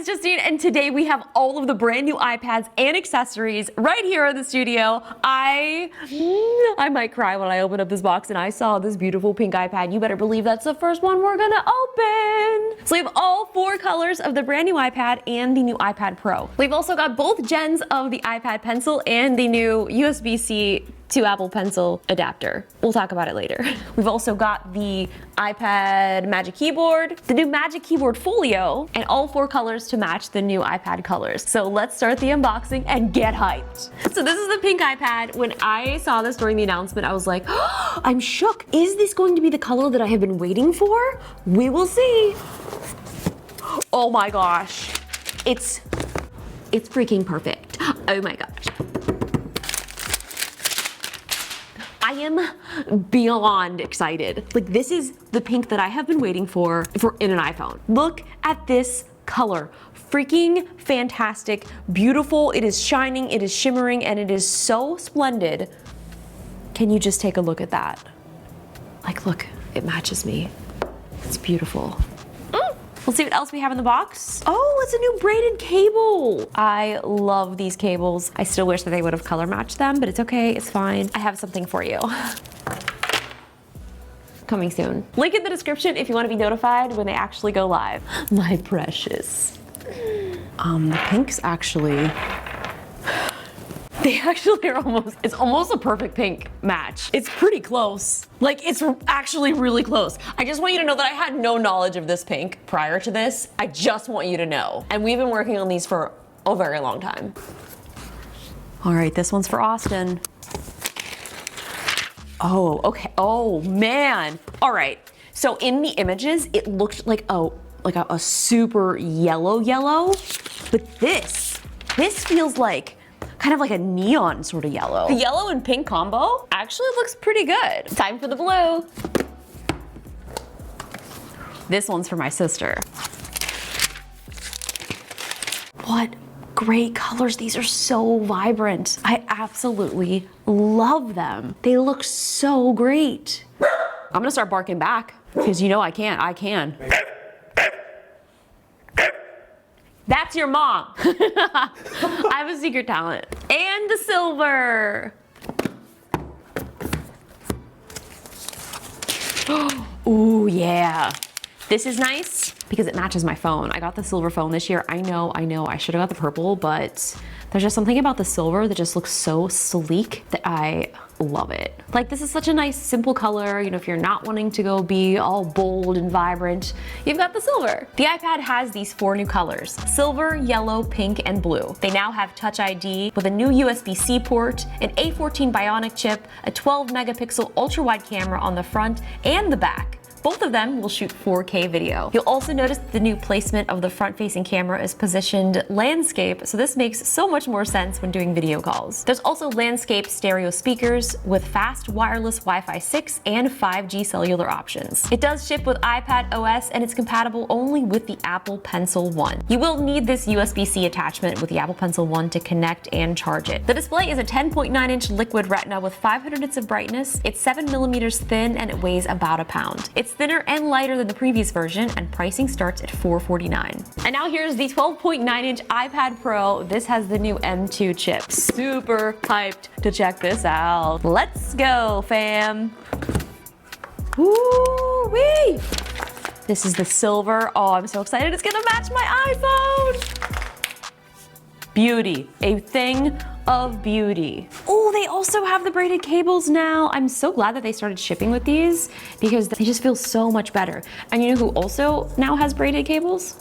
it's Justine, and today we have all of the brand new iPads and accessories right here in the studio. I might cry when I open up this box and I saw this beautiful pink iPad. You better believe that's the first one we're gonna open. So we have all 4 colors of the brand new iPad and the new iPad Pro. We've also got both gens of the iPad Pencil and the new USB-C to Apple Pencil adapter. We'll talk about it later. We've also got the iPad Magic Keyboard, the new Magic Keyboard Folio, and all 4 colors to match the new iPad colors. So let's start the unboxing and get hyped. So this is the pink iPad. When I saw this during the announcement, I was like, oh, I'm shook. Is this going to be the color that I have been waiting for? We will see. Oh my gosh. It's freaking perfect. Oh my gosh. I am beyond excited. Like, this is the pink that I have been waiting for in an iPhone. Look at this color. Freaking fantastic, beautiful. It is shining, it is shimmering, and it is so splendid. Can you just take a look at that? Like, look, it matches me. It's beautiful. Let's see what else we have in the box. Oh, it's a new braided cable. I love these cables. I still wish that they would have color matched them, but it's okay, it's fine. I have something for you. Coming soon. Link in the description if you want to be notified when they actually go live. My precious. The pinks actually, they actually are it's almost a perfect pink match. It's pretty close. Like, it's actually really close. I just want you to know that I had no knowledge of this pink prior to this. I just want you to know. And we've been working on these for a very long time. All right, this one's for Austin. Oh, okay. Oh man. All right. So in the images, it looked like a super yellow, but this feels like kind of like a neon sort of yellow. The yellow and pink combo actually looks pretty good. Time for the blue. This one's for my sister. What great colors. These are so vibrant. I absolutely love them. They look so great. I'm gonna start barking back because you know I can. That's your mom. I have a secret talent. And the silver. Ooh, yeah. This is nice because it matches my phone. I got the silver phone this year. I know, I should have got the purple, but there's just something about the silver that just looks so sleek that I love it. Like, this is such a nice, simple color. You know, if you're not wanting to go be all bold and vibrant, you've got the silver. The iPad has these 4 new colors: silver, yellow, pink, and blue. They now have Touch ID with a new USB-C port, an A14 Bionic chip, a 12 megapixel ultra-wide camera on the front and the back. Both of them will shoot 4K video. You'll also notice that the new placement of the front-facing camera is positioned landscape, so this makes so much more sense when doing video calls. There's also landscape stereo speakers with fast wireless Wi-Fi 6 and 5G cellular options. It does ship with iPad OS, and it's compatible only with the Apple Pencil 1. You will need this USB-C attachment with the Apple Pencil 1 to connect and charge it. The display is a 10.9-inch liquid retina with 500 nits of brightness. It's 7 millimeters thin, and it weighs about a pound. It's thinner and lighter than the previous version, and pricing starts at $449. And now here's the 12.9-inch iPad Pro. This has the new M2 chip. Super hyped to check this out. Let's go, fam. Woo-wee! This is the silver. Oh, I'm so excited. It's gonna match my iPhone. Beauty, a thing of beauty. Oh, they also have the braided cables now. I'm so glad that they started shipping with these because they just feel so much better. And you know who also now has braided cables?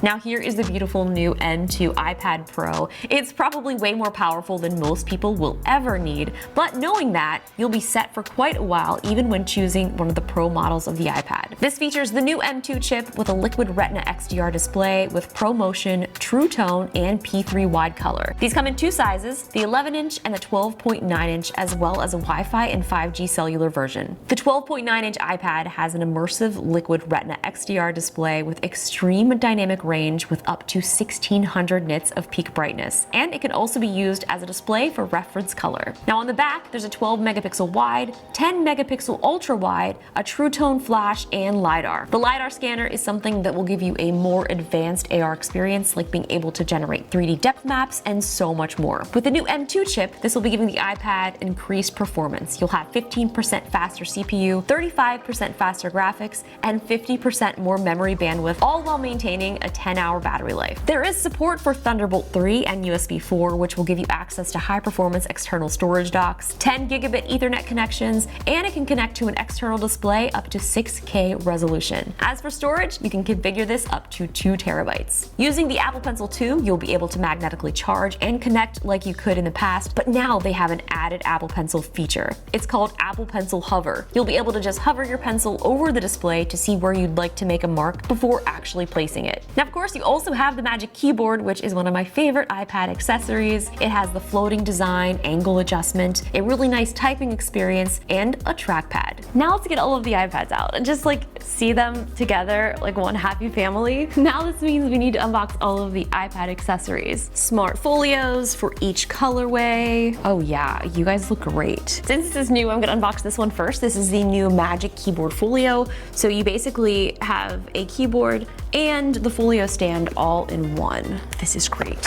Now here is the beautiful new M2 iPad Pro. It's probably way more powerful than most people will ever need, but knowing that, you'll be set for quite a while even when choosing one of the Pro models of the iPad. This features the new M2 chip with a liquid retina XDR display with ProMotion True Tone and P3 wide color. These come in two sizes, the 11-inch and the 12.9-inch, as well as a Wi-Fi and 5G cellular version. The 12.9-inch iPad has an immersive liquid Retina XDR display with extreme dynamic range with up to 1600 nits of peak brightness, and it can also be used as a display for reference color. Now on the back, there's a 12 megapixel wide, 10 megapixel ultra wide, a True Tone flash, and LiDAR. The LiDAR scanner is something that will give you a more advanced AR experience, like being able to generate 3D depth maps and so much more. With the new M2 chip, this will be giving the iPad increased performance. You'll have 15% faster CPU, 35% faster graphics, and 50% more memory bandwidth, all while maintaining a 10-hour battery life. There is support for Thunderbolt 3 and USB 4, which will give you access to high-performance external storage docks, 10 gigabit Ethernet connections, and it can connect to an external display up to 6K resolution. As for storage, you can configure this up to 2 terabytes. Using the Apple Pencil 2, you'll be able to magnetically charge and connect like you could in the past, but now they have an added Apple Pencil feature. It's called Apple Pencil Hover. You'll be able to just hover your pencil over the display to see where you'd like to make a mark before actually placing it. Now, of course, you also have the Magic Keyboard, which is one of my favorite iPad accessories. It has the floating design, angle adjustment, a really nice typing experience, and a trackpad. Now let's get all of the iPads out and just like see them together like one happy family. Now this means we need to unbox all of the iPad accessories. Smart folios for each colorway. Oh yeah, you guys look great. Since this is new, I'm gonna unbox this one first. This is the new Magic Keyboard Folio. So you basically have a keyboard and the folio stand all in one. This is great.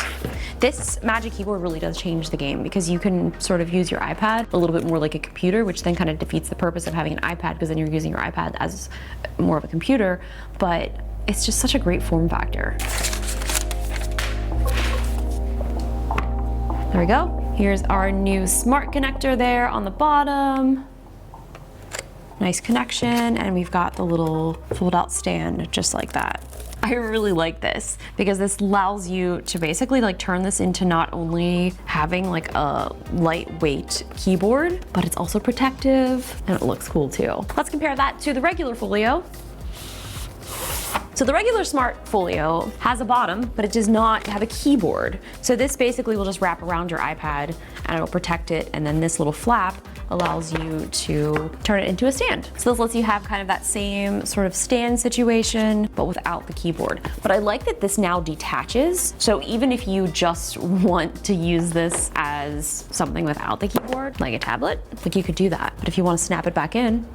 This Magic Keyboard really does change the game because you can sort of use your iPad a little bit more like a computer, which then kind of defeats the purpose of having an iPad because then you're using your iPad as more of a computer, but it's just such a great form factor. There we go. Here's our new smart connector there on the bottom. Nice connection, and we've got the little fold-out stand just like that. I really like this because this allows you to basically like turn this into not only having like a lightweight keyboard, but it's also protective and it looks cool too. Let's compare that to the regular Folio. So the regular Smart Folio has a bottom, but it does not have a keyboard. So this basically will just wrap around your iPad and it'll protect it, and then this little flap allows you to turn it into a stand. So this lets you have kind of that same sort of stand situation, but without the keyboard. But I like that this now detaches. So even if you just want to use this as something without the keyboard, like a tablet, like you could do that. But if you want to snap it back in,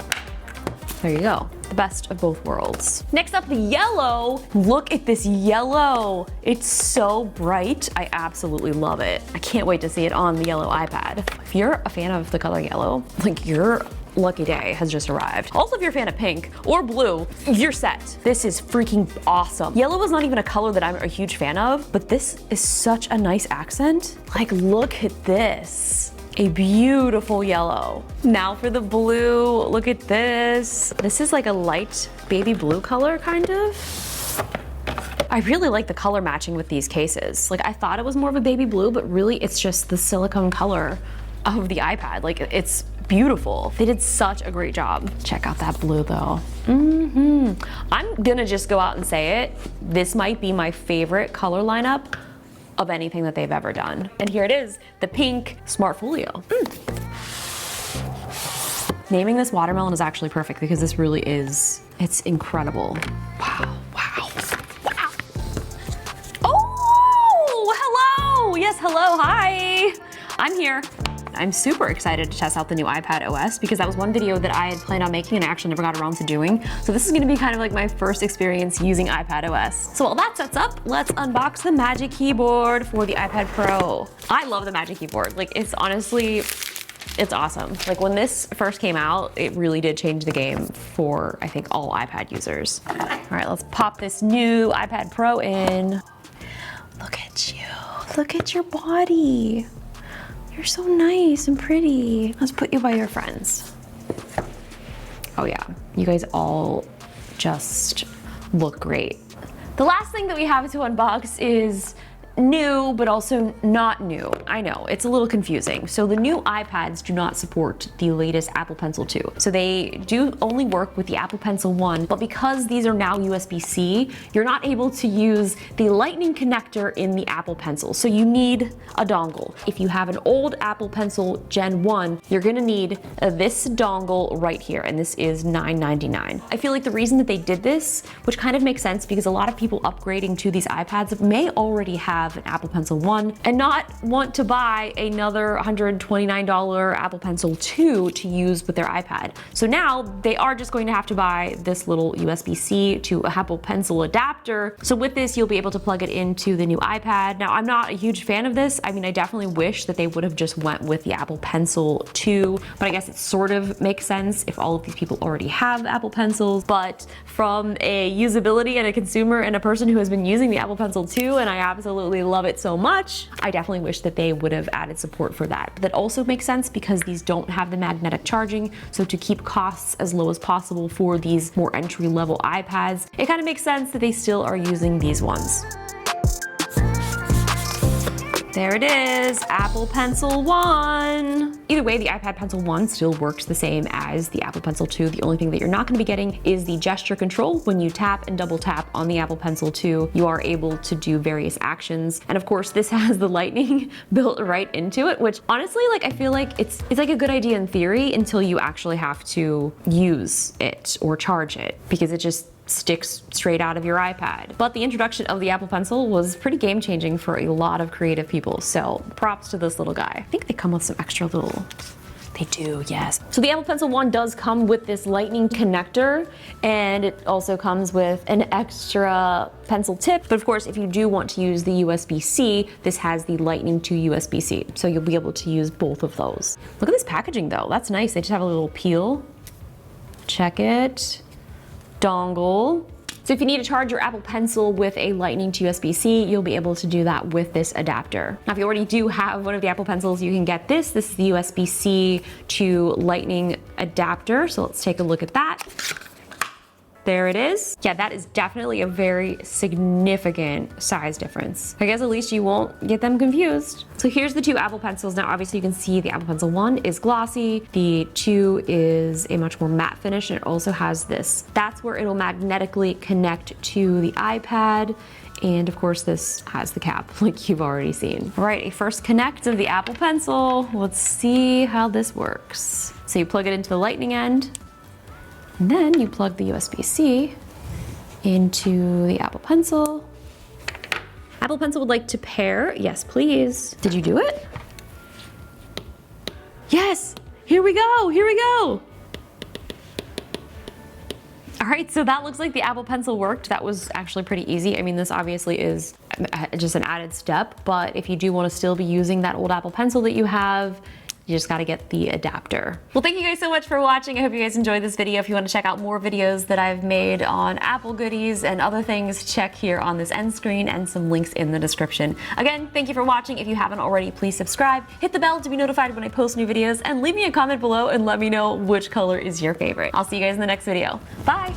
there you go. The best of both worlds. Next up, the yellow. Look at this yellow. It's so bright. I absolutely love it. I can't wait to see it on the yellow iPad. If you're a fan of the color yellow, like your lucky day has just arrived. Also, if you're a fan of pink or blue, you're set. This is freaking awesome. Yellow is not even a color that I'm a huge fan of, but this is such a nice accent. Like, look at this. A beautiful yellow. Now for the blue, look at this. This is like a light baby blue color, kind of. I really like the color matching with these cases. Like, I thought it was more of a baby blue, but really it's just the silicone color of the iPad. Like, it's beautiful. They did such a great job. Check out that blue though. I'm gonna just go out and say it. This might be my favorite color lineup of anything that they've ever done. And here it is, the pink Smart Folio. Naming this watermelon is actually perfect because this really is, it's incredible. Wow, wow, wow. Oh, hello, yes, hello, hi. I'm here. I'm super excited to test out the new iPad OS because that was one video that I had planned on making and I actually never got around to doing. So this is gonna be kind of like my first experience using iPad OS. So while that sets up, let's unbox the Magic Keyboard for the iPad Pro. I love the Magic Keyboard. Like, it's honestly, it's awesome. Like, when this first came out, it really did change the game for, I think, all iPad users. All right, let's pop this new iPad Pro in. Look at you, look at your body. You're so nice and pretty. Let's put you by your friends. Oh yeah, you guys all just look great. The last thing that we have to unbox is new, but also not new. I know, it's a little confusing. So the new iPads do not support the latest Apple Pencil 2. So they do only work with the Apple Pencil 1, but because these are now USB-C, you're not able to use the Lightning connector in the Apple Pencil. So you need a dongle. If you have an old Apple Pencil Gen 1, you're gonna need this dongle right here, and this is $9.99. I feel like the reason that they did this, which kind of makes sense because a lot of people upgrading to these iPads may already have an Apple Pencil 1 and not want to buy another $129 Apple Pencil 2 to use with their iPad. So now they are just going to have to buy this little USB-C to Apple Pencil adapter. So with this, you'll be able to plug it into the new iPad. Now, I'm not a huge fan of this. I mean, I definitely wish that they would have just went with the Apple Pencil 2, but I guess it sort of makes sense if all of these people already have Apple Pencils. But from a usability and a consumer and a person who has been using the Apple Pencil 2, and I absolutely love it so much, I definitely wish that they would have added support for that. But that also makes sense because these don't have the magnetic charging, so to keep costs as low as possible for these more entry-level iPads, it kind of makes sense that they still are using these ones. There it is, Apple Pencil 1. Either way, the iPad Pencil 1 still works the same as the Apple Pencil 2. The only thing that you're not gonna be getting is the gesture control. When you tap and double tap on the Apple Pencil 2, you are able to do various actions. And of course, this has the Lightning built right into it, which honestly, like, I feel like it's like a good idea in theory until you actually have to use it or charge it, because it just sticks straight out of your iPad. But the introduction of the Apple Pencil was pretty game-changing for a lot of creative people, so props to this little guy. I think they come with some extra little... They do, yes. So the Apple Pencil 1 does come with this Lightning connector, and it also comes with an extra pencil tip. But of course, if you do want to use the USB-C, this has the Lightning to USB-C, so you'll be able to use both of those. Look at this packaging though, that's nice. They just have a little peel. Check it. Dongle. So if you need to charge your Apple Pencil with a Lightning to USB-C, you'll be able to do that with this adapter. Now, if you already do have one of the Apple Pencils, you can get this. This is the USB-C to Lightning adapter. So let's take a look at that. There it is. Yeah, that is definitely a very significant size difference. I guess at least you won't get them confused. So here's the two Apple Pencils. Now, obviously you can see the Apple Pencil 1 is glossy. The 2 is a much more matte finish, and it also has this. That's where it'll magnetically connect to the iPad. And of course, this has the cap, like you've already seen. All right, a first connect of the Apple Pencil. Let's see how this works. So you plug it into the Lightning end, and then you plug the USB-C into the Apple Pencil. Apple Pencil would like to pair. Yes, please. Did you do it? Yes, here we go, here we go. All right, so that looks like the Apple Pencil worked. That was actually pretty easy. I mean, this obviously is just an added step, but if you do want to still be using that old Apple Pencil that you have, you just gotta get the adapter. Well, thank you guys so much for watching. I hope you guys enjoyed this video. If you want to check out more videos that I've made on Apple goodies and other things, check here on this end screen and some links in the description. Again, thank you for watching. If you haven't already, please subscribe, hit the bell to be notified when I post new videos, and leave me a comment below and let me know which color is your favorite. I'll see you guys in the next video. Bye.